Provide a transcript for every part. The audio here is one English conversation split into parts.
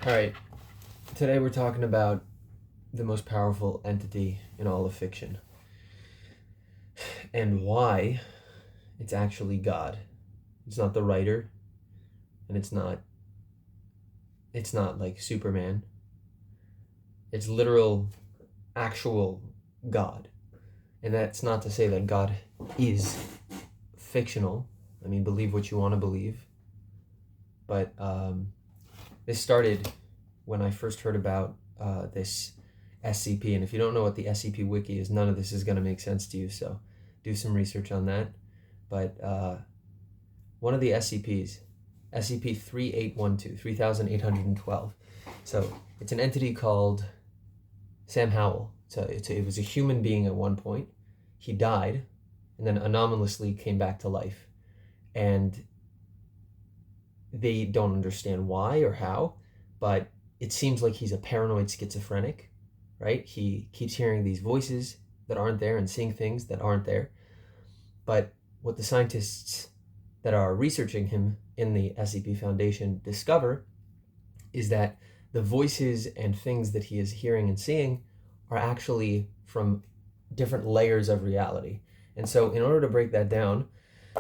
All right, today we're talking about the most powerful entity in all of fiction and why it's actually God. It's not the writer, and it's not like Superman. It's literal actual God. And that's not to say that God is fictional. I mean, believe what you want to believe. But this started when I first heard about this SCP. And if you don't know what the SCP Wiki is, none of this is going to make sense to you. So do some research on that. But one of the SCPs, SCP-3812, 3812. So it's an entity called Sam Howell. It was a human being at one point. He died and then anomalously came back to life. And they don't understand why or how, but it seems like he's a paranoid schizophrenic, right? He keeps hearing these voices that aren't there and seeing things that aren't there. But what the scientists that are researching him in the SCP Foundation discover is that the voices and things that he is hearing and seeing are actually from different layers of reality. And so in order to break that down,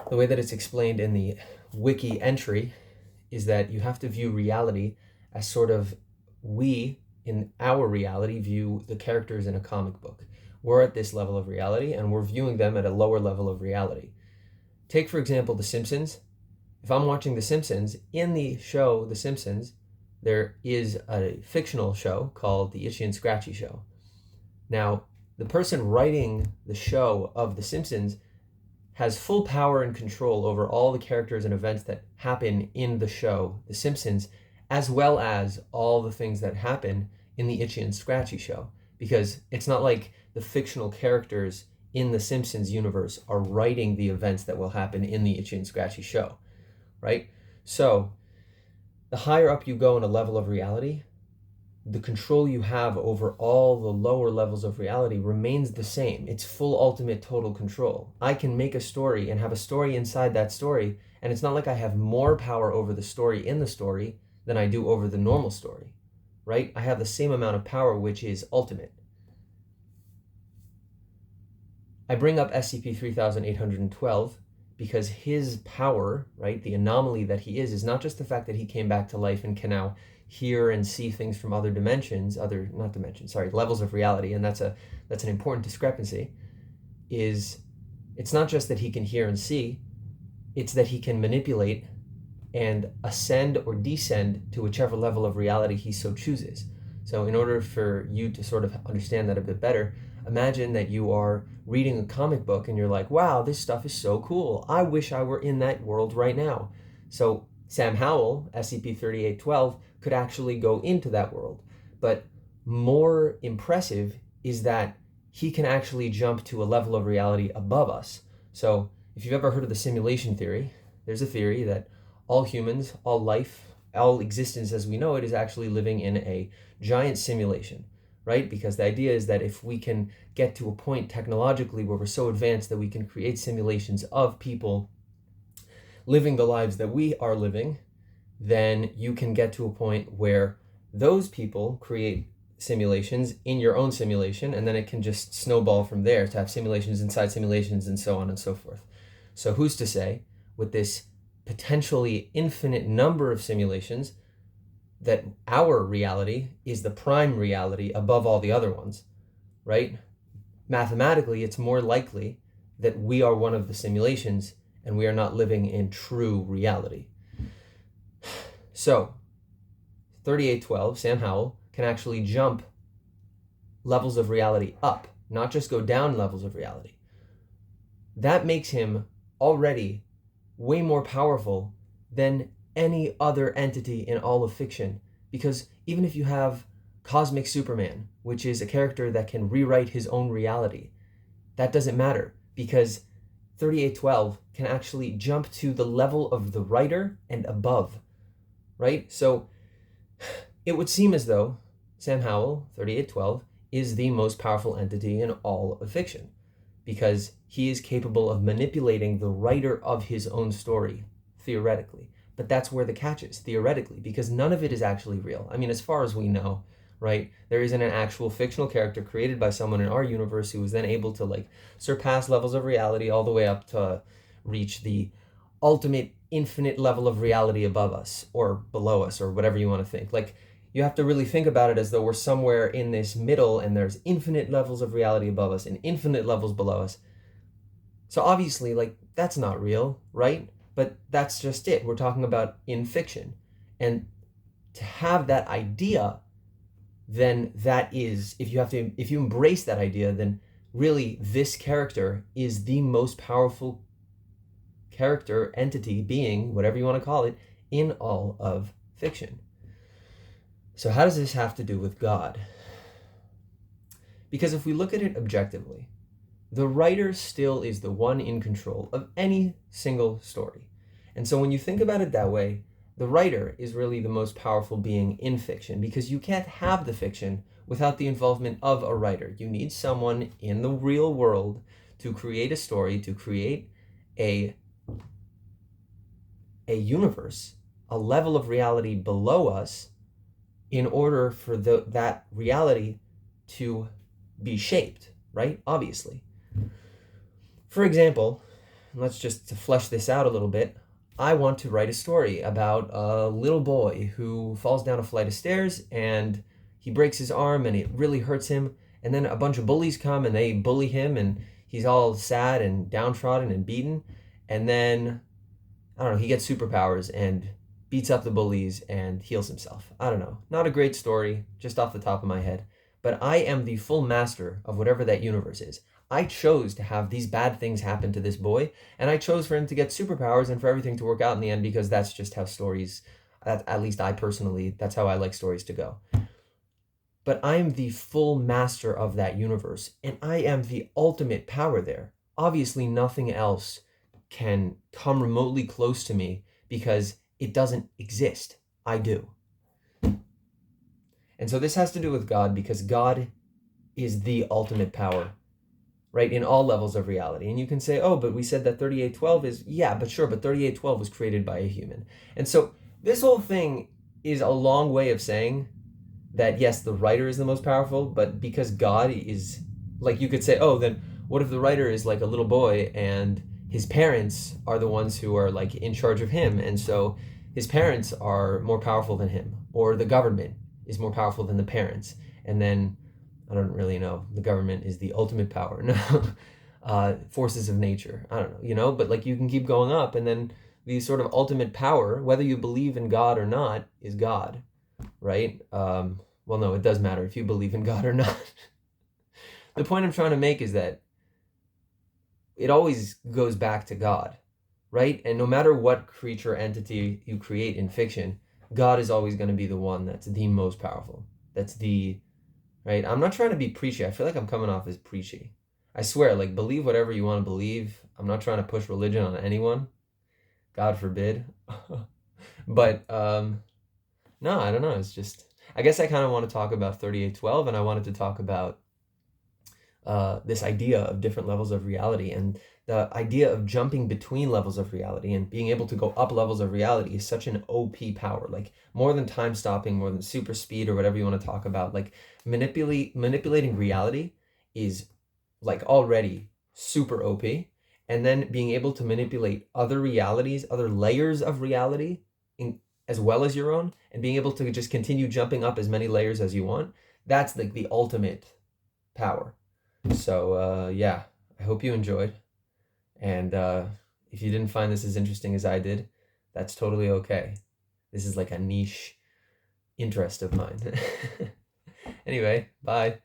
the way that it's explained in the wiki entry is that you have to view reality as sort of we, in our reality, view the characters in a comic book. We're at this level of reality, and we're viewing them at a lower level of reality. Take, for example, The Simpsons. If I'm watching The Simpsons, in the show The Simpsons, there is a fictional show called The Itchy and Scratchy Show. Now, the person writing the show of The Simpsons has full power and control over all the characters and events that happen in the show, The Simpsons, as well as all the things that happen in the Itchy and Scratchy Show. Because it's not like the fictional characters in the Simpsons universe are writing the events that will happen in the Itchy and Scratchy Show, right? So the higher up you go in a level of reality, the control you have over all the lower levels of reality remains the same. It's full, ultimate, total control. I can make a story and have a story inside that story, and it's not like I have more power over the story in the story than I do over the normal story, right? I have the same amount of power, which is ultimate. I bring up SCP-3812 because his power, right, the anomaly that he is not just the fact that he came back to life and can now hear and see things from other dimensions, levels of reality, and that's an important discrepancy, it's not just that he can hear and see, it's that he can manipulate and ascend or descend to whichever level of reality he so chooses. So in order for you to sort of understand that a bit better, imagine that you are reading a comic book and you're like, wow, this stuff is so cool. I wish I were in that world right now. So Sam Howell, SCP-3812, could actually go into that world. But more impressive is that he can actually jump to a level of reality above us. So if you've ever heard of the simulation theory, there's a theory that all humans, all life, all existence as we know it is actually living in a giant simulation, right? Because the idea is that if we can get to a point technologically where we're so advanced that we can create simulations of people living the lives that we are living, then you can get to a point where those people create simulations in your own simulation, and then it can just snowball from there to have simulations inside simulations and so on and so forth. So who's to say, with this potentially infinite number of simulations, that our reality is the prime reality above all the other ones, right? Mathematically, it's more likely that we are one of the simulations and we are not living in true reality. So 3812, Sam Howell, can actually jump levels of reality up, not just go down levels of reality. That makes him already way more powerful than any other entity in all of fiction. Because even if you have Cosmic Superman, which is a character that can rewrite his own reality, that doesn't matter, because 3812 can actually jump to the level of the writer and above, right? So it would seem as though Sam Howell, 3812, is the most powerful entity in all of fiction, because he is capable of manipulating the writer of his own story, theoretically. But that's where the catch is, theoretically, because none of it is actually real. I mean, as far as we know, right? There isn't an actual fictional character created by someone in our universe who was then able to like surpass levels of reality all the way up to reach the ultimate infinite level of reality above us or below us or whatever you want to think. Like, you have to really think about it as though we're somewhere in this middle and there's infinite levels of reality above us and infinite levels below us. So obviously, like, that's not real, right? But that's just it. We're talking about in fiction. And to have that idea, then that is, if you embrace that idea, then really this character is the most powerful character, entity, being, whatever you want to call it, in all of fiction. So how does this have to do with God? Because if we look at it objectively, the writer still is the one in control of any single story. And so when you think about it that way, the writer is really the most powerful being in fiction, because you can't have the fiction without the involvement of a writer. You need someone in the real world to create a story, to create a universe, a level of reality below us, in order for that reality to be shaped, right? Obviously. For example, let's just flesh this out a little bit. I want to write a story about a little boy who falls down a flight of stairs and he breaks his arm and it really hurts him. And then a bunch of bullies come and they bully him and he's all sad and downtrodden and beaten. And then, I don't know, he gets superpowers and beats up the bullies and heals himself. I don't know. Not a great story, just off the top of my head. But I am the full master of whatever that universe is. I chose to have these bad things happen to this boy, and I chose for him to get superpowers and for everything to work out in the end, because that's just how stories, at least I personally, that's how I like stories to go. But I'm the full master of that universe, and I am the ultimate power there. Obviously, nothing else can come remotely close to me because it doesn't exist. I do. And so this has to do with God, because God is the ultimate power, right, in all levels of reality. And you can say, oh, but we said that 3812 is, yeah, but sure, but 3812 was created by a human. And so this whole thing is a long way of saying that, yes, the writer is the most powerful, but because God is, like, you could say, oh, then what if the writer is like a little boy and his parents are the ones who are like in charge of him, and so his parents are more powerful than him, or the government is more powerful than the parents, and then I don't really know, the government is the ultimate power. No, forces of nature, I don't know, but like you can keep going up, and then the sort of ultimate power, whether you believe in God or not, is God, right? Well, no, it does matter if you believe in God or not. The point I'm trying to make is that it always goes back to God, right? And no matter what creature entity you create in fiction, God is always going to be the one that's the most powerful. That's the, right? I'm not trying to be preachy. I feel like I'm coming off as preachy. I swear, like, believe whatever you want to believe. I'm not trying to push religion on anyone. God forbid. But, no, I don't know. It's just, I guess I kind of want to talk about 3812, and I wanted to talk about this idea of different levels of reality, and the idea of jumping between levels of reality and being able to go up levels of reality is such an OP power, like more than time stopping, more than super speed, or whatever you want to talk about. Like manipulating reality is like already super OP, and then being able to manipulate other realities, other layers of reality, as well as your own, and being able to just continue jumping up as many layers as you want, that's like the ultimate power. So yeah, I hope you enjoyed. And if you didn't find this as interesting as I did, that's totally okay. This is like a niche interest of mine. Anyway, bye.